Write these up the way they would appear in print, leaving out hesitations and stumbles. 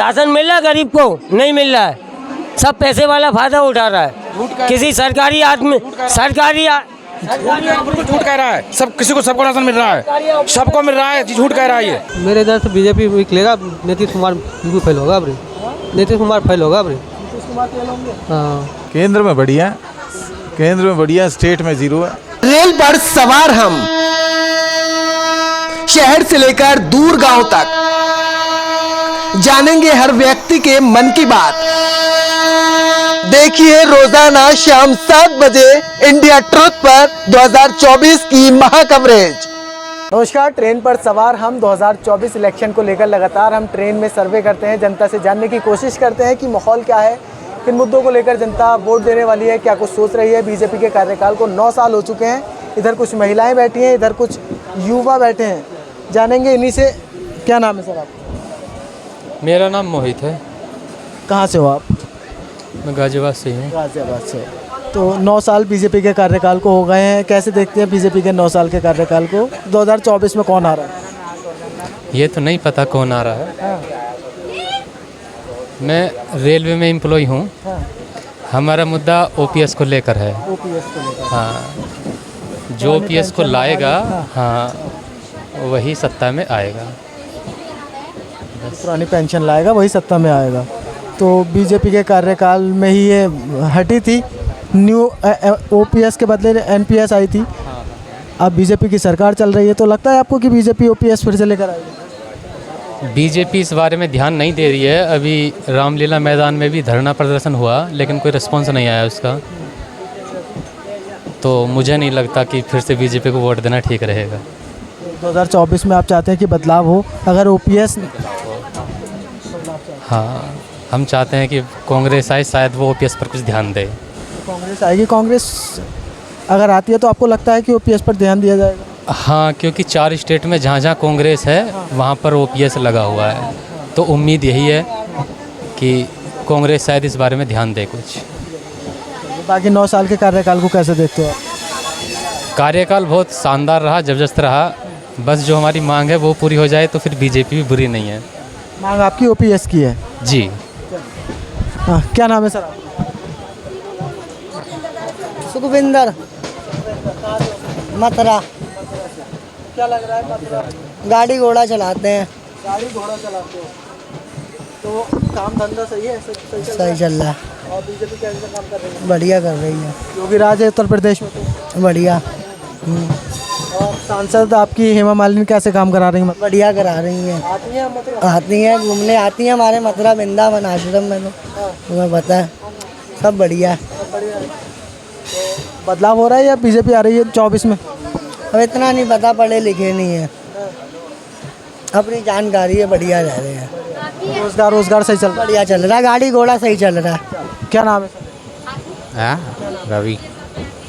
Ration मिल रहा है गरीब को? नहीं मिल रहा है। सब पैसे वाला फायदा उठा रहा है। किसी सरकारी आदमी बिल्कुल झूठ कह रहा है। सब किसी को सबको राशन मिल रहा है, सबको मिल रहा है, झूठ कह रहा है ये। मेरे इधर से बीजेपी निकलेगा, नीतीश कुमार बिल्कुल फेल होगा। अभी नीतीश कुमार फेल होगा। अभी हाँ, केंद्र में बढ़िया, केंद्र में बढ़िया, स्टेट में जीरो है। रेल पर सवार हम शहर से लेकर दूर गांव तक जानेंगे हर व्यक्ति के मन की बात। देखिए रोजाना शाम 7 बजे इंडिया ट्रुथ पर 2024 की महा कवरेज। नमस्कार, ट्रेन पर सवार हम 2024 इलेक्शन को लेकर लगातार हम ट्रेन में सर्वे करते हैं, जनता से जानने की कोशिश करते हैं कि माहौल क्या है, किन मुद्दों को लेकर जनता वोट देने वाली है, क्या कुछ सोच रही है। बीजेपी के कार्यकाल को 9 साल हो चुके हैं। इधर कुछ महिलाएं बैठी हैं, इधर कुछ युवा बैठे हैं, जानेंगे इन्हीं से। क्या नाम है सर आपका? मेरा नाम मोहित है। कहाँ से हो आप? मैं गाजियाबाद से हूँ। गाजियाबाद से। तो 9 साल बीजेपी के कार्यकाल को हो गए हैं, कैसे देखते हैं बीजेपी के 9 साल के कार्यकाल को? 2024 में कौन आ रहा है? ये तो नहीं पता कौन आ रहा है। मैं रेलवे में एम्प्लॉय हूँ। हमारा मुद्दा ओपीएस को लेकर है। ओपीएस को लेकर? हाँ, जो ओपीएस को लाएगा, हाँ, वही सत्ता में आएगा। पुरानी पेंशन लाएगा वही सत्ता में आएगा। तो बीजेपी के कार्यकाल में ही ये हटी थी, न्यू ओपीएस के बदले एनपीएस आई थी। अब बीजेपी की सरकार चल रही है, तो लगता है आपको कि बीजेपी ओपीएस फिर से लेकर आएगी? बीजेपी इस बारे में ध्यान नहीं दे रही है। अभी रामलीला मैदान में भी धरना प्रदर्शन हुआ, लेकिन कोई रिस्पॉन्स नहीं आया उसका। तो मुझे नहीं लगता कि फिर से बीजेपी को वोट देना ठीक रहेगा। 2024 में आप चाहते हैं कि बदलाव हो? अगर ओपीएस, हाँ, हम चाहते हैं कि कांग्रेस आए, शायद वो ओपीएस पर कुछ ध्यान दे। कांग्रेस आएगी। कांग्रेस अगर आती है तो आपको लगता है कि ओपीएस पर ध्यान दिया जाएगा? हाँ, क्योंकि 4 स्टेट में जहाँ जहाँ कांग्रेस है वहाँ पर ओपीएस लगा हुआ है। तो उम्मीद यही है कि कांग्रेस शायद इस बारे में ध्यान दे कुछ। बाकी 9 साल के कार्यकाल को कैसे देखते हो आप? कार्यकाल बहुत शानदार रहा, जबरदस्त रहा। बस जो हमारी मांग है वो पूरी हो जाए तो फिर बीजेपी भी बुरी नहीं है। मांग आपकी ओपीएस की है? जी। हाँ, क्या नाम है सर आपका? सुखविंदर, मथुरा। क्या लग रहा है मथुरा? गाड़ी घोड़ा चलाते हैं। गाड़ी घोड़ा चलाते हो तो काम धंधा सही है? सही चल रहा है। और बीजेपी कैसे काम कर रही है? बढ़िया कर रही है। योगी राज है उत्तर प्रदेश में तो बढ़िया। और सांसद आपकी हेमा मालिनी कैसे काम करा रही हैं? बढ़िया करा रही हैं। आती हैं मथुरा? आती हैं, घूमने आती हैं हमारे मथुरा वृंदावन आश्रम में। तो तुम्हें पता है, सब बढ़िया है। बदलाव हो रहा है या बीजेपी आ रही है 24 में? अब इतना नहीं पता, पढ़े लिखे नहीं है, अपनी जानकारी है। बढ़िया रह रहे हैं। रोजगार सही चल रहा है? बढ़िया चल रहा है, गाड़ी घोड़ा सही चल रहा है। क्या नाम है सर? रवि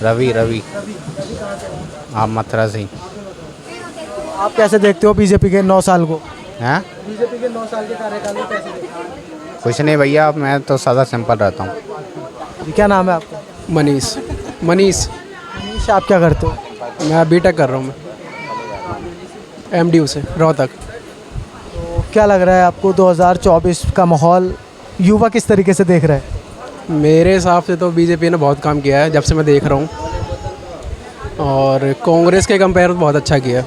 रवि रवि आप मथुरा से। आप कैसे देखते हो बीजेपी के 9 साल को? हैं? बीजेपी के 9 साल के कार्यकाल को कैसे देखते हो? कुछ नहीं भैया, मैं तो सादा सिंपल रहता हूँ। क्या नाम है आपका? मनीष। मनीष, आप क्या करते हो? मैं बीटेक कर रहा हूँ। मैं एमडीयू से रोहतक। तो क्या लग रहा है आपको 2024 का माहौल युवा किस तरीके से देख रहा है? मेरे हिसाब से तो बीजेपी ने बहुत काम किया है जब से मैं देख रहा हूँ, और कांग्रेस के कंपेयर बहुत अच्छा किया।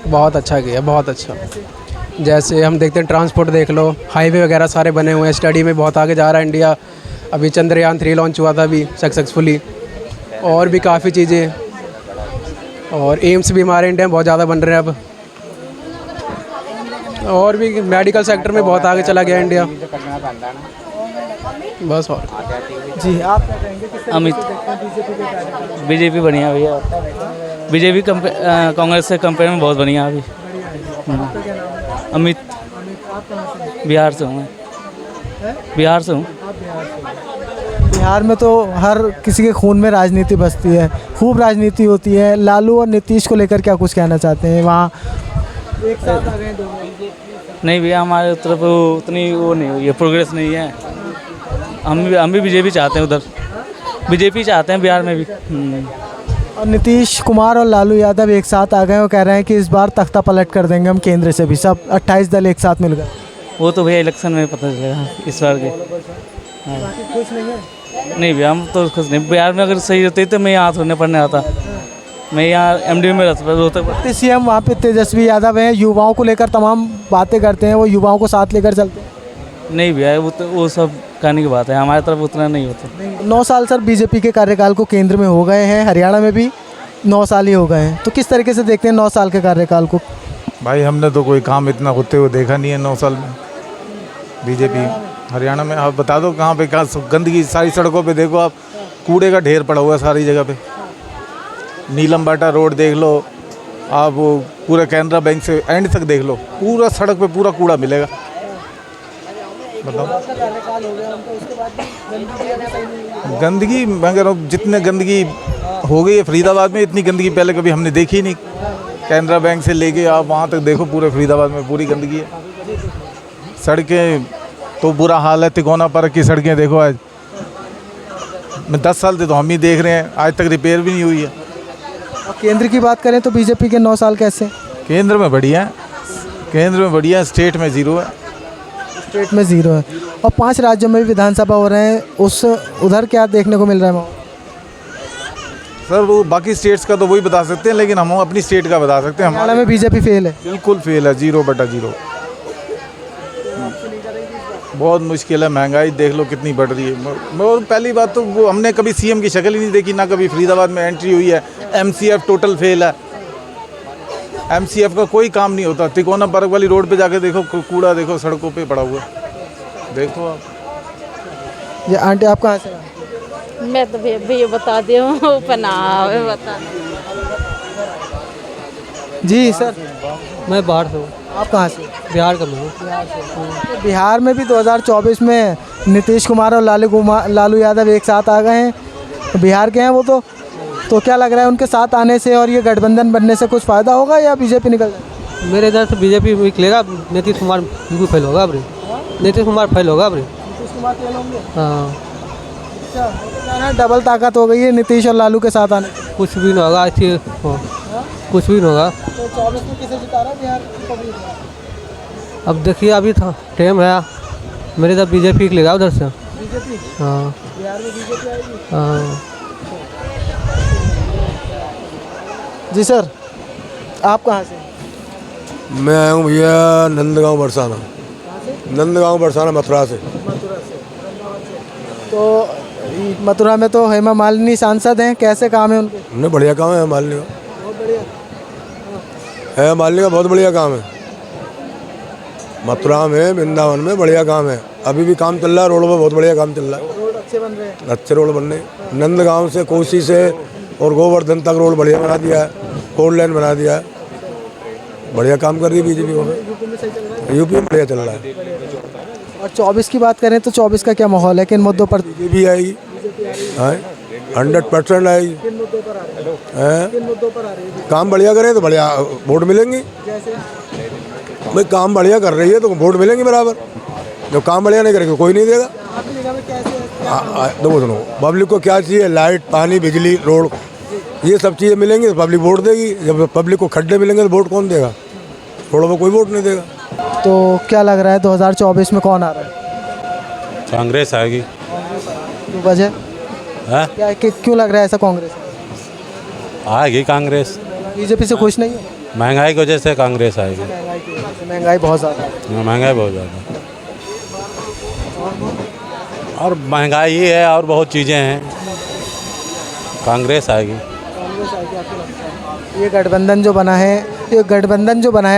बहुत अच्छा किया, बहुत अच्छा। जैसे हम देखते हैं, ट्रांसपोर्ट देख लो, हाईवे वगैरह सारे बने हुए हैं। स्टडी में बहुत आगे जा रहा है इंडिया। अभी चंद्रयान 3 लॉन्च हुआ था अभी सक्सेसफुली, और भी काफ़ी चीज़ें। और एम्स भी हमारे इंडिया में बहुत ज़्यादा बन रहे हैं अब। और भी मेडिकल सेक्टर में बहुत आगे चला गया इंडिया। बस। और जी, आप क्या कहेंगे? अमित, बीजेपी बढ़िया भैया। बीजेपी कांग्रेस से कंपेयर में बहुत बढ़िया अभी। अमित, बिहार से हूँ मैं। बिहार से हूँ। बिहार में तो हर किसी के खून में राजनीति बसती है, खूब राजनीति होती है। लालू और नीतीश को लेकर क्या कुछ कहना चाहते हैं? वहाँ एक साथ आ गए दोनों। नहीं भैया, हमारे तरफ उतनी वो नहीं हुई है, प्रोग्रेस नहीं है। हम भी बीजेपी चाहते हैं, उधर बीजेपी चाहते हैं बिहार में भी। और नीतीश कुमार और लालू यादव एक साथ आ गए और कह रहे हैं कि इस बार तख्ता पलट कर देंगे हम केंद्र से भी, सब 28 दल एक साथ मिल गए। वो तो भैया इलेक्शन में पता चलेगा इस बार के। खुश नहीं है? नहीं भैया हम तो खुश नहीं, बिहार में अगर सही होती तो मैं यहाँ थोड़ने पढ़ने आता, मैं यहाँ एमडी में रहता। सीएम वहाँ पे तेजस्वी यादव हैं, युवाओं को लेकर तमाम बातें करते हैं, वो युवाओं को साथ लेकर चलते हैं। नहीं भैया वो सब कहने की बात है, हमारी तरफ उतना नहीं होता। 9 साल सर बीजेपी के कार्यकाल को केंद्र में हो गए हैं, हरियाणा में भी 9 साल ही हो गए हैं, तो किस तरीके से देखते हैं 9 साल के कार्यकाल को? भाई हमने तो कोई काम इतना होते हुए देखा नहीं है 9 साल में बीजेपी हरियाणा में। आप बता दो कहाँ पे कहाँ गंदगी, सारी सड़कों पे देखो आप, कूड़े का ढेर पड़ा हुआ है सारी जगह पे। नीलम बाटा रोड देख लो आप, वो पूरा कैनरा बैंक से एंड तक देख लो, पूरा सड़क पे पूरा कूड़ा मिलेगा। बताओ गंदगी, मगर जितने गंदगी हो गई है फरीदाबाद में, इतनी गंदगी पहले कभी हमने देखी नहीं। कैनरा बैंक से लेके आप वहाँ तक देखो, पूरे फरीदाबाद में पूरी गंदगी है। सड़कें तो बुरा हाल है, तिकोना पार्क की सड़कें देखो आज, मैं 10 साल से तो हम ही देख रहे हैं, आज तक रिपेयर भी नहीं हुई है। और केंद्र की बात करें तो बीजेपी के 9 साल कैसे? केंद्र में बढ़िया है, केंद्र में बढ़िया है, स्टेट में ज़ीरो है। स्टेट में 0 है। और 5 राज्यों में भी विधानसभा हो रहे हैं, उधर क्या देखने को मिल रहा है माहौल? सर वो बाकी स्टेट्स का तो वही बता सकते हैं, लेकिन हम अपनी स्टेट का बता सकते हैं। हरियाणा में बीजेपी फेल है? बिल्कुल फेल है, 0/0। बहुत मुश्किल है, महंगाई देख लो कितनी बढ़ रही है। और पहली बात तो वो हमने कभी सीएम की शक्ल ही नहीं देखी, ना कभी फरीदाबाद में एंट्री हुई है। एमसीएफ टोटल फेल है, एमसीएफ का कोई काम नहीं होता। तिकोना पार्क वाली रोड पे जाके देखो, कूड़ा देखो सड़कों पे पड़ा हुआ है, देखो आप। ये आंटी आप कहाँ से? मैं तो भैया बता दी हूँ, पनाह बता। जी सर, मैं बाहर से हूँ। आप कहाँ से? बिहार का हूँ। तो बिहार में भी 2024 में नीतीश कुमार और लालू यादव एक साथ आ गए हैं, तो बिहार के हैं वो तो क्या लग रहा है उनके साथ आने से और ये गठबंधन बनने से कुछ फ़ायदा होगा या बीजेपी निकल जाएगी? मेरे इधर से बीजेपी निकलेगा, नीतीश कुमार बिल्कुल फेल होगा अभी। नीतीश कुमार फेल होगा अभी। नीतीश कुमार फेल होंगे? हाँ। अच्छा, डबल ताकत हो गई है नीतीश और लालू के साथ आने। कुछ भी नहीं होगा, अच्छी कुछ भी नहीं होगा। तो 24 में किसे जिता रहा है बिहार पब्लिक? अब देखिए, अभी था टाइम है, मेरे इधर बीजेपी निकलेगा उधर से। बीजेपी? हाँ। बिहार में बीजेपी आएगी? हाँ। जी सर, आप कहाँ से? मैं आया हूँ भैया नंदगांव बरसाना। नंदगांव बरसाना, मथुरा से। मथुरा से। तो मथुरा में तो हेमा मालिनी सांसद हैं, कैसे काम है उनके? उन्हें बढ़िया काम है मालिनी का। बहुत बढ़िया है, मालिनी का बहुत बढ़िया काम है। मथुरा में, वृंदावन में बढ़िया काम है। अभी भी काम चल रहा है, रोड पर बहुत बढ़िया काम चल रहा है। रोड अच्छे बन रहे हैं। अच्छे रोड बन रहे हैं। नंदगांव से कोसी से और गोवर्धन तक रोड बढ़िया बना दिया है, 4 लेन बना दिया है। बढ़िया काम कर रही है बीजेपी। यूपी में सही चल रहा है? यूपी में बढ़िया चल रहा है। और 24 की बात करें तो 24 का क्या माहौल है, किन मुद्दों पर? बीजेपी आएगी, 100% आएगी। किन मुद्दों पर आ रही है? किन मुद्दों पर आ रही है? काम बढ़िया करे तो बढ़िया वोट मिलेंगे। जैसे भाई काम बढ़िया कर रही है तो वोट मिलेंगे बराबर। जब काम बढ़िया नहीं करेंगे कोई नहीं देगा। आपकी निगाह में कैसे है? देखो सुनो, पब्लिक को क्या चाहिए? लाइट, पानी, बिजली, रोड, ये सब चीज़ें मिलेंगी तो पब्लिक वोट देगी। जब पब्लिक को खड्डे मिलेंगे तो वोट कौन देगा? रोडों पर कोई वोट नहीं देगा। तो क्या लग रहा है 2024 में कौन आ रहा है? कांग्रेस आएगी। वजह हाँ? क्या, क्यों लग रहा है ऐसा कांग्रेस? आएगी कांग्रेस। बीजेपी से खुश नहीं है? महंगाई की वजह से कांग्रेस आएगी। महंगाई बहुत ज़्यादा है। महंगाई बहुत ज़्यादा, और महंगाई ही है और बहुत चीज़ें हैं। कांग्रेस आएगी। ये गठबंधन जो बना है,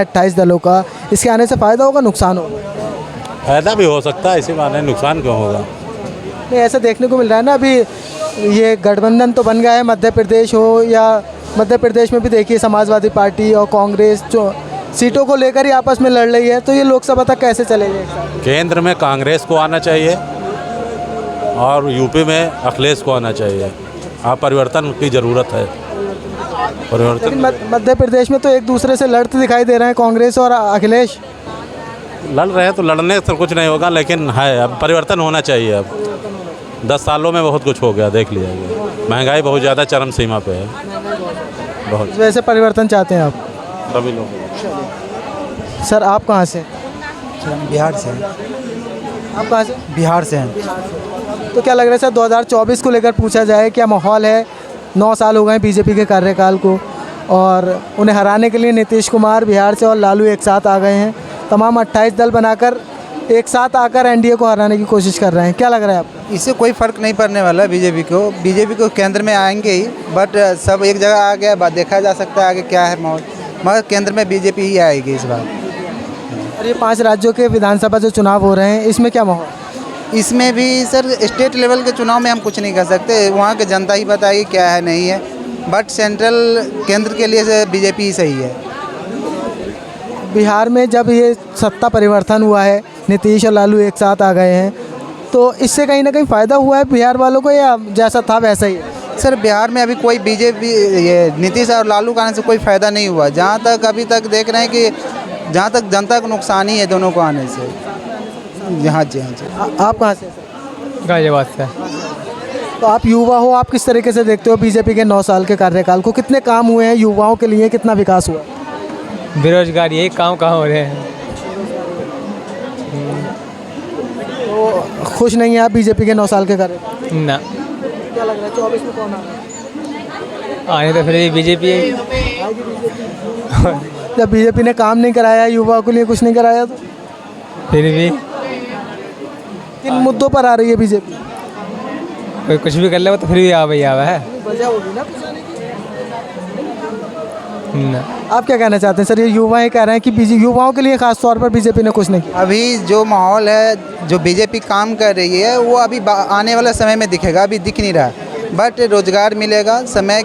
28 दलों का, इसके आने से फ़ायदा होगा, नुकसान होगा? फ़ायदा भी हो सकता है, इसी माने नुकसान क्यों होगा? नहीं, ऐसा देखने को मिल रहा है ना, अभी ये गठबंधन तो बन गया है, मध्य प्रदेश हो या मध्य प्रदेश में भी देखिए समाजवादी पार्टी और कांग्रेस जो सीटों को लेकर ही आपस में लड़ रही है, तो ये लोकसभा तक कैसे चलेगा? केंद्र में कांग्रेस को आना चाहिए और यूपी में अखिलेश को आना चाहिए। आप परिवर्तन की ज़रूरत है। परिवर्तन मध्य प्रदेश में तो एक दूसरे से लड़ते दिखाई दे रहे हैं कांग्रेस और अखिलेश। लड़ रहे हैं तो लड़ने से कुछ नहीं होगा, लेकिन है अब परिवर्तन होना चाहिए। अब 10 सालों में बहुत कुछ हो गया, देख लिया गया। महंगाई बहुत ज़्यादा चरम सीमा पे है, बहुत। इस वजह से परिवर्तन चाहते हैं आप? सभी लोग। सर आप कहाँ से? बिहार से। आप कहाँ से? बिहार से हैं। तो क्या लग रहा है सर 2024 को लेकर पूछा जाए, क्या माहौल है? 9 साल हो गए बीजेपी के कार्यकाल को और उन्हें हराने के लिए नीतीश कुमार बिहार से और लालू एक साथ आ गए हैं। तमाम 28 दल बनाकर एक साथ आकर एनडीए को हराने की कोशिश कर रहे हैं। क्या लग रहा है आपको? इससे कोई फ़र्क नहीं पड़ने वाला है बीजेपी को केंद्र में आएंगे ही, बट सब एक जगह आ गया, बात देखा जा सकता है आगे क्या है माहौल, मगर केंद्र में बीजेपी ही आएगी इस बार। और ये 5 राज्यों के विधानसभा जो चुनाव हो रहे हैं, इसमें क्या माहौल? इसमें भी सर स्टेट लेवल के चुनाव में हम कुछ नहीं कर सकते, वहाँ की जनता ही बताएगी क्या है नहीं है, बट सेंट्रल केंद्र के लिए बीजेपी ही सही है। बिहार में जब ये सत्ता परिवर्तन हुआ है, नीतीश और लालू एक साथ आ गए हैं, तो इससे कहीं ना कहीं फ़ायदा हुआ है बिहार वालों को, या जैसा था वैसा ही है? सर बिहार में अभी कोई बीजेपी ये नीतीश और लालू का आने से कोई फ़ायदा नहीं हुआ, जहाँ तक अभी तक देख रहे हैं कि जहाँ तक जनता को नुकसान ही है दोनों को आने से। हाँ जी, हाँ जी। आप कहाँ से? गाजियाबाद से। तो आप युवा हो, आप किस तरीके से देखते हो बीजेपी के 9 साल के कार्यकाल को? कितने काम हुए हैं युवाओं के लिए, कितना विकास हुआ? बेरोजगार, यही काम कहाँ हो रहे हैं। तो खुश नहीं है आप बीजेपी के 9 साल के कार्यकाल? ना, क्या लग रहा है 24 में कौन आएगा? आने तो फिर बीजेपी है। जब बीजेपी ने काम नहीं कराया, युवाओं के लिए कुछ नहीं कराया, तो फिर भी किन मुद्दों पर आ रही है बीजेपी? कोई कुछ भी कर ले तो फिर भी आवा है वजह होगी ना कुछ आने की। ना। आप क्या कहना चाहते हैं सर? ये युवा ही कह रहे हैं कि युवाओं के लिए खास तौर पर बीजेपी ने कुछ नहीं किया। अभी जो माहौल है, जो बीजेपी काम कर रही है, वो अभी आने वाले समय में दिखेगा, अभी दिख नहीं रहा, बट रोजगार मिलेगा, समय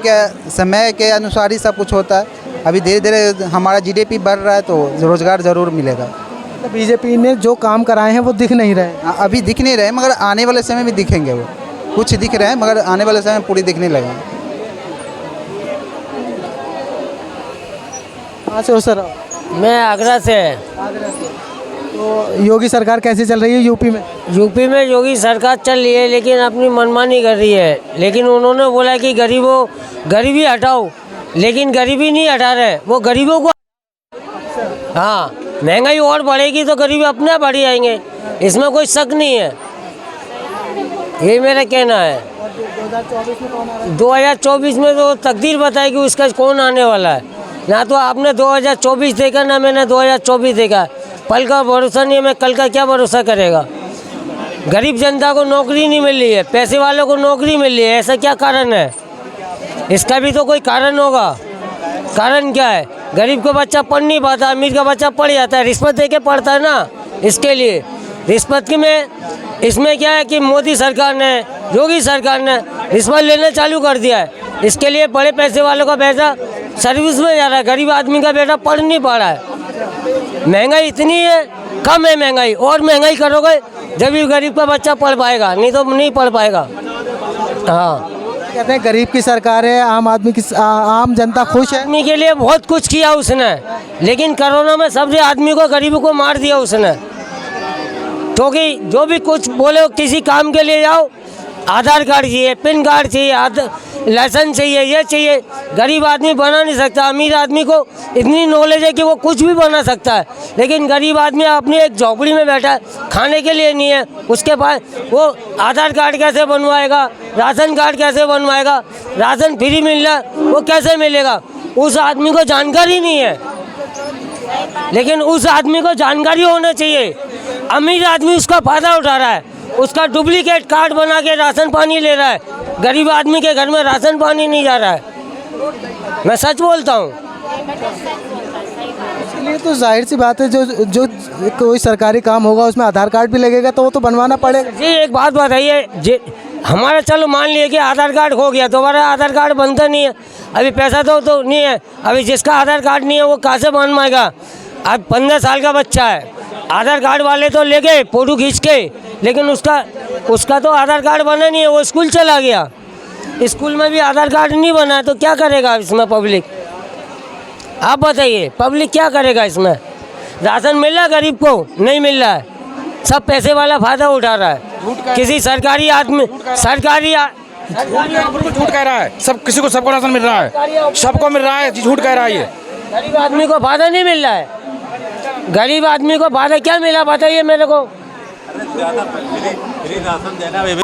के अनुसार ही सब कुछ होता है। अभी धीरे धीरे हमारा जीडीपी बढ़ रहा है, तो रोजगार ज़रूर मिलेगा। तो बीजेपी ने जो काम कराए हैं वो दिख नहीं रहे? अभी दिख नहीं रहे, मगर आने वाले समय में दिखेंगे। वो कुछ दिख रहे हैं, मगर आने वाले समय में पूरी दिखने लगा। कहाँ से हो सर? मैं आगरा से। तो योगी सरकार कैसी चल रही है यूपी में? यूपी में योगी सरकार चल रही है, लेकिन अपनी मनमानी कर रही है। लेकिन उन्होंने बोला कि गरीबी हटाओ, लेकिन गरीबी नहीं हटा रहे, वो गरीबों को। हाँ, महंगाई और बढ़ेगी तो गरीबी अपने बढ़ जाएंगे, इसमें कोई शक नहीं है। ये मेरा कहना है। 2024 में तो तकदीर बताएगी उसका कौन आने वाला है। ना तो आपने 2024 देखा, ना मैंने 2024 देखा। पल का भरोसा नहीं है, मैं कल का क्या भरोसा करेगा। गरीब जनता को नौकरी नहीं मिल रही है, पैसे वालों को नौकरी मिल रही है, ऐसा क्या कारण है? इसका भी तो कोई कारण होगा। कारण क्या है? गरीब का बच्चा पढ़ नहीं पाता, अमीर का बच्चा पढ़ जाता है, रिश्वत दे के पढ़ता है ना। इसके लिए रिश्वत की में इसमें क्या है कि मोदी सरकार ने, योगी सरकार ने रिश्वत लेना चालू कर दिया है। इसके लिए बड़े पैसे वालों का पैसा सर्विस में जा रहा है, गरीब आदमी का बेटा पढ़ नहीं पा रहा है। महंगाई इतनी है, कम है महंगाई, और महंगाई करोगे जब भी गरीब का बच्चा पढ़ पाएगा, नहीं तो नहीं पढ़ पाएगा। हाँ, कहते हैं गरीब की सरकार है, आम जनता खुश है। आदमी के लिए बहुत कुछ किया उसने, लेकिन कोरोना में सबसे आदमी को, गरीबों को मार दिया उसने। क्योंकि जो भी कुछ बोले, किसी काम के लिए जाओ, आधार कार्ड चाहिए, पैन कार्ड चाहिए, लाइसेंस चाहिए, ये चाहिए। गरीब आदमी बना नहीं सकता। अमीर आदमी को इतनी नॉलेज है कि वो कुछ भी बना सकता है, लेकिन गरीब आदमी अपनी एक झोपड़ी में बैठा है, खाने के लिए नहीं है उसके पास। वो आधार कार्ड कैसे बनवाएगा, राशन कार्ड कैसे बनवाएगा, राशन फ्री मिल रहा है वो कैसे मिलेगा? उस आदमी को जानकारी नहीं है, लेकिन उस आदमी को जानकारी होना चाहिए। अमीर आदमी उसका फ़ायदा उठा रहा है, उसका डुप्लीकेट कार्ड बना के राशन पानी ले रहा है। गरीब आदमी के घर में राशन पानी नहीं जा रहा है। मैं सच बोलता हूँ। इसलिए तो जाहिर सी बात है, जो कोई सरकारी काम होगा उसमें आधार कार्ड भी लगेगा, तो वो तो बनवाना पड़ेगा। जी एक बात बताइए, हमारा चलो मान लिया कि आधार कार्ड खो गया, दोबारा आधार कार्ड बनता नहीं है। अभी पैसा तो नहीं है, अभी जिसका आधार कार्ड नहीं है वो कहाँ से बनवाएगा? अब 15 साल का बच्चा है, आधार कार्ड वाले तो ले गए फोटो खींच के, लेकिन उसका तो आधार कार्ड बना नहीं है, वो स्कूल चला गया, स्कूल में भी आधार कार्ड नहीं बना है, तो क्या करेगा इसमें पब्लिक? आप बताइए, पब्लिक क्या करेगा इसमें? राशन मिल रहा है गरीब को? नहीं मिल रहा है। सब पैसे वाला फायदा उठा रहा है। किसी सरकारी आदमी बिल्कुल झूठ कह रहा है। सब किसी को सबको राशन मिल रहा है, सबको मिल रहा है, झूठ कह रहा है ये। गरीब आदमी को फायदा नहीं मिल रहा है। गरीब आदमी को फायदा क्या मिला बताइए मेरे को। फ्री राशन देना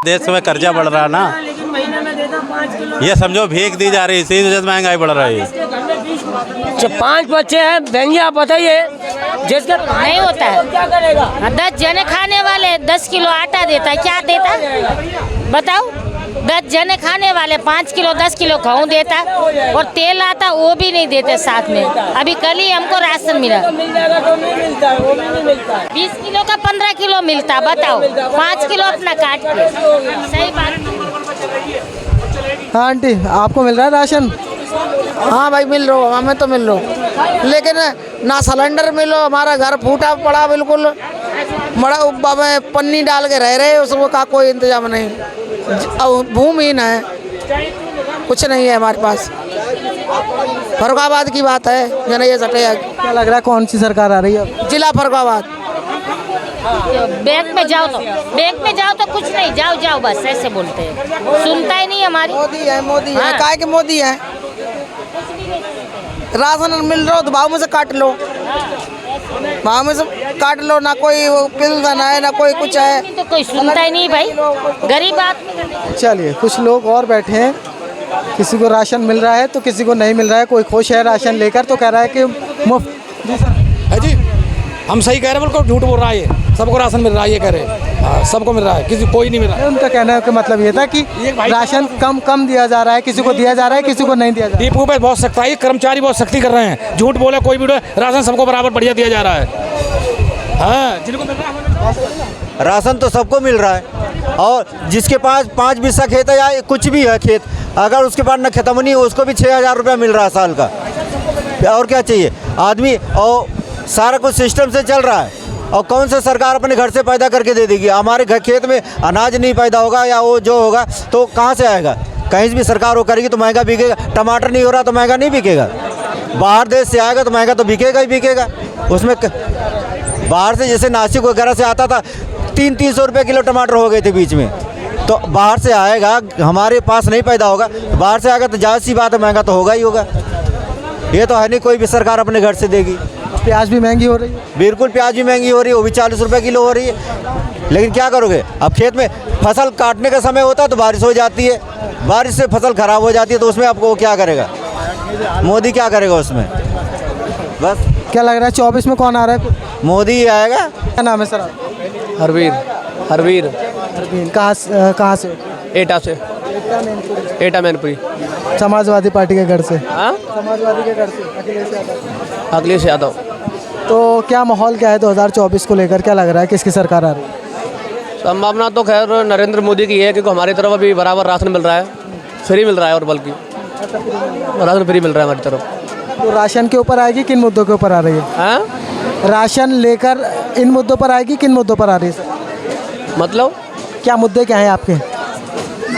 देश में कर्जा बढ़ रहा है ना, लेकिन महीने में देता 5 किलो। ये समझो भीख दी जा रही है, इसी वजह से महंगाई बढ़ रही है। 5 बच्चे हैं, बहन आप बताइए, जिसका नहीं होता है क्या करेगा? 10 जने खाने वाले 10 किलो आटा देता है, क्या देता बताओ? 10 जने खाने वाले 5 किलो 10 किलो गेहूँ देता, और तेल आता वो भी नहीं देते साथ में। अभी कल ही हमको राशन मिला, मिल जाएगा तो नहीं मिलता है, वो भी नहीं मिलता है। 20 किलो का 15 किलो मिलता, बताओ 5 किलो अपना काट के। सही बात। हाँ आंटी, आपको मिल रहा है राशन? हाँ भाई मिल रहा, हमें तो मिल रहा, लेकिन ना सिलेंडर मिलो, हमारा घर फूटा पड़ा बिल्कुल, बड़ा उब्बा में पन्नी डाल के रह रहे, उसको का कोई इंतजाम नहीं, भूमिहीन है, कुछ नहीं है हमारे पास। फरुखाबाद की बात है, या नहीं ये सटे। क्या लग रहा है कौन सी सरकार आ रही है? जिला फरुखाबाद। बैंक में जाओ तो कुछ नहीं, जाओ बस ऐसे बोलते हैं, सुनता ही नहीं हमारी। मोदी है काय के मोदी है। राशन मिल रहा हो तो भाव में से काट लो, भाव में से काट लो, ना कोई पेंशन है ना कोई कुछ है, तो कोई सुनता ही नहीं भाई, गरीब आदमी। चलिए कुछ लोग और बैठे हैं, किसी को राशन मिल रहा है तो किसी को नहीं मिल रहा है। कोई खुश है राशन लेकर तो कह रहा है कि मुफ्त। है जी, हम सही कह रहे हैं, बिल्कुल झूठ बोल रहा है ये। सबको राशन मिल रहा है ये कह रहे, हाँ, सबको मिल रहा है, किसी कोई नहीं मिल रहा है। उनका कहना का मतलब ये था कि राशन कम दिया जा रहा है, किसी को दिया जा रहा है, किसी को नहीं दिया जा रहा है। डिपो पे बहुत सख्ताई, कर्मचारी बहुत सख्ती कर रहे हैं, झूठ बोले कोई भी राशन सबको बराबर बढ़िया दिया जा रहा है। हाँ, जिनको मिल रहा है राशन तो सबको मिल रहा है, और जिसके पास 5 बिस्सा खेत है या कुछ भी है खेत, अगर उसके पास न खत्म नहीं, उसको भी 6000 रुपया मिल रहा है साल का। और क्या चाहिए आदमी, और सारा कुछ सिस्टम से चल रहा है। और कौन सा सरकार अपने घर से पैदा करके दे देगी? हमारे घर खेत में अनाज नहीं पैदा होगा या वो जो होगा तो कहाँ से आएगा? कहीं भी सरकार वो करेगी तो महंगा बिकेगा। टमाटर नहीं हो रहा तो महंगा नहीं बिकेगा, बाहर देश से आएगा तो महंगा तो बिकेगा ही बिकेगा। उसमें बाहर से जैसे नासिक वगैरह से आता था 300-300 रुपये किलो टमाटर हो गए थे बीच में, तो बाहर से आएगा, हमारे पास नहीं पैदा होगा, बाहर से आएगा तो जाहिर सी बात है महंगा तो होगा ही होगा। ये तो है नहीं कोई भी सरकार अपने घर से देगी। प्याज भी महंगी हो रही है, बिल्कुल प्याज भी महंगी हो रही है, वो भी 40 रुपये किलो हो रही है। लेकिन क्या करोगे, अब खेत में फसल काटने का समय होता है तो बारिश हो जाती है, बारिश से फसल खराब हो जाती है, तो उसमें आपको क्या करेगा मोदी, क्या करेगा उसमें? बस क्या लग रहा है 24 में कौन आ रहा है? मोदी ही आएगा। क्या नाम है सर आप? हरवीर कहाँ से? एटा से, एटा मैनपुरी। समाजवादी पार्टी के घर से। हाँ, समाजवादी के घर से अखिलेश यादव। तो क्या माहौल क्या है 2024 को लेकर? क्या लग रहा है किसकी सरकार आ रही है? संभावना तो खैर नरेंद्र मोदी की है, क्योंकि हमारी तरफ अभी बराबर राशन मिल रहा है, फ्री मिल रहा है, और बल्कि राशन फ्री मिल रहा है हमारी तरफ। तो राशन के ऊपर आएगी, किन मुद्दों के ऊपर आ रही है? हाँ, राशन लेकर इन मुद्दों पर आएगी, किन मुद्दों पर आ रही है? मतलब क्या मुद्दे क्या हैं आपके?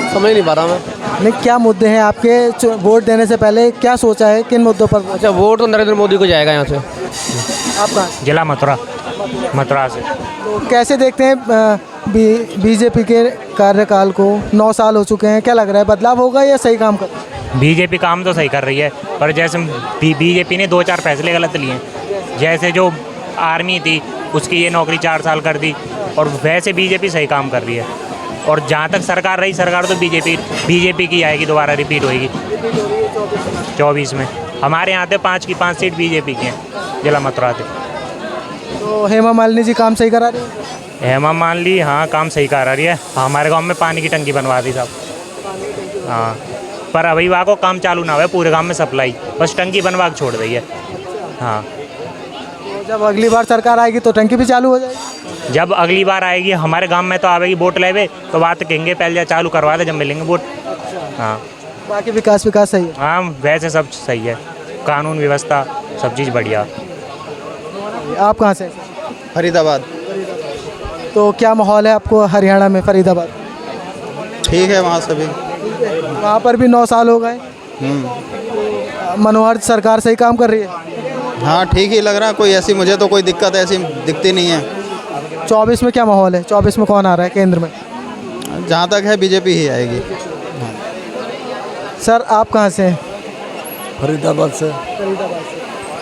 समझ नहीं पा रहा मैं। नहीं, क्या मुद्दे हैं आपके? वोट देने से पहले क्या सोचा है, किन मुद्दों पर? अच्छा, वोट तो नरेंद्र मोदी को जाएगा यहाँ से। आप कहाँ? जिला मथुरा से। तो कैसे देखते हैं बीजेपी के कार्यकाल को? 9 साल हो चुके हैं, क्या लग रहा है बदलाव होगा या सही काम कर? बीजेपी काम तो सही कर रही है, पर जैसे बीजेपी ने 2-4 फैसले गलत लिए, जैसे जो आर्मी थी उसकी ये नौकरी 4 साल कर दी, और वैसे बीजेपी सही काम कर रही है। और जहाँ तक सरकार रही, सरकार तो बीजेपी की आएगी, दोबारा रिपीट होएगी 24 में। हमारे यहाँ थे 5 की 5 सीट बीजेपी की हैं जिला मथुरा से। तो हेमा मालिनी जी काम सही करा रही है? हेमा मालिनी हाँ काम सही करा रही है। हमारे गांव में पानी की टंकी बनवा दी साहब, हाँ, पर अभी वहाँ को काम चालू ना हुआ, पूरे गांव में सप्लाई, बस टंकी बनवा के छोड़ दी है। हाँ, जब अगली बार सरकार आएगी तो टंकी भी चालू हो जाएगी? जब अगली बार आएगी हमारे गांव में तो आएगी वोट लेवे तो बात कहेंगे, पहले चालू करवा दे जब मिलेंगे वोट। हाँ, बाकी विकास सही है? हाँ, वैसे सब सही है, कानून व्यवस्था सब चीज़ बढ़िया। आप कहाँ से? फरीदाबाद। तो क्या माहौल है आपको हरियाणा में, फरीदाबाद? ठीक है, वहाँ सभी, वहाँ पर भी 9 साल हो गए, मनोहर सरकार सही काम कर रही है? हाँ ठीक ही लग रहा है, कोई ऐसी मुझे तो कोई दिक्कत ऐसी दिखती नहीं है। 24 में क्या माहौल है? 24 में कौन आ रहा है केंद्र में? जहाँ तक है बीजेपी ही आएगी। सर आप कहाँ से हैं? फरीदाबाद से।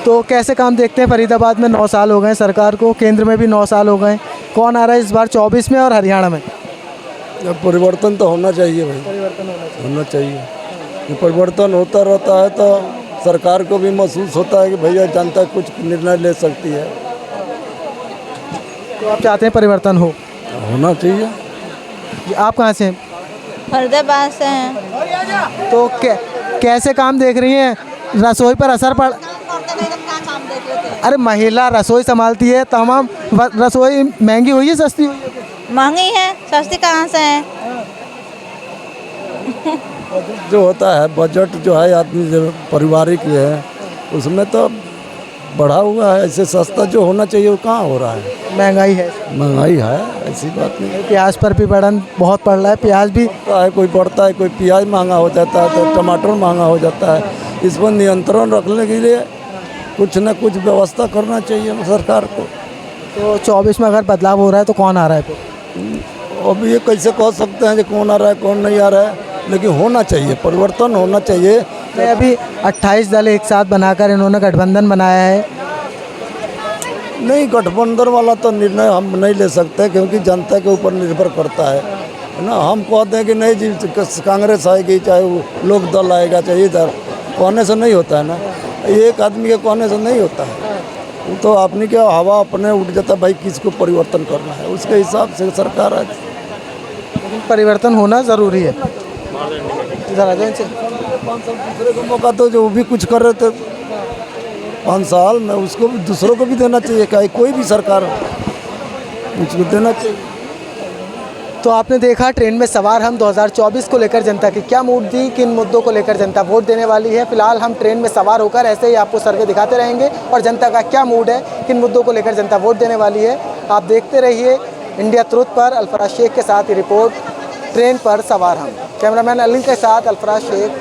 तो कैसे काम देखते हैं? फरीदाबाद में 9 साल हो गए सरकार को, केंद्र में भी 9 साल हो गए, कौन आ रहा है इस बार 24 में और हरियाणा में? परिवर्तन तो होना चाहिए भाई, होना चाहिए। ये परिवर्तन होता रहता है तो सरकार को भी महसूस होता है कि भैया जनता कुछ निर्णय ले सकती है। तो आप चाहते हैं परिवर्तन हो? होना चाहिए। आप कहाँ से हैं? फरीदाबाद से हैं। तो कैसे काम देख रही हैं? रसोई पर असर पड़, अरे महिला रसोई संभालती है, तमाम रसोई महंगी हुई है सस्ती हुई है? महंगी है, सस्ती कहाँ से है? जो होता है बजट जो है आदमी जो पारिवारिक है उसमें तो बढ़ा हुआ है, ऐसे सस्ता जो होना चाहिए वो कहाँ हो रहा है? महंगाई है, महंगाई है, ऐसी बात नहीं। प्याज पर भी बढ़न बहुत पड़ रहा है, प्याज भी कोई बढ़ता है, कोई प्याज महंगा हो जाता है तो टमाटर महंगा हो जाता है। इस पर नियंत्रण रखने के लिए कुछ न कुछ व्यवस्था करना चाहिए सरकार को। तो 24 में अगर बदलाव हो रहा है तो कौन आ रहा है फिर? अब ये कैसे कह सकते हैं कि कौन आ रहा है कौन नहीं आ रहा है, लेकिन होना चाहिए, परिवर्तन होना चाहिए। नहीं, अभी 28 दल एक साथ बनाकर इन्होंने गठबंधन बनाया है। नहीं, गठबंधन वाला तो निर्णय हम नहीं ले सकते क्योंकि जनता के ऊपर निर्भर करता है ना। हम कहते हैं कि नहीं जी कांग्रेस आएगी, चाहे वो लोक दल आएगा, चाहे इधर, कहने से नहीं होता है ना, एक आदमी के कहने से नहीं होता है। वो तो अपनी क्या हवा अपने उठ जाता है, भाई किसको परिवर्तन करना है उसके हिसाब से सरकार है। लेकिन परिवर्तन होना ज़रूरी है। इधर आ जाए, 5 साल दूसरे को मौका तो जो भी कुछ कर रहे थे 5 साल में उसको भी दूसरों को भी देना चाहिए, क्या कोई भी सरकार उसको देना चाहिए। तो आपने देखा ट्रेन में सवार हम 2024 को लेकर जनता की क्या मूड थी, किन मुद्दों को लेकर जनता वोट देने वाली है। फिलहाल हम ट्रेन में सवार होकर ऐसे ही आपको सर्वे दिखाते रहेंगे और जनता का क्या मूड है, किन मुद्दों को लेकर जनता वोट देने वाली है। आप देखते रहिए इंडिया ट्रुथ पर। अल्फराज शेख के साथ ये रिपोर्ट, ट्रेन पर सवार हम। कैमरामैन अली के साथ अल्फराज शेख,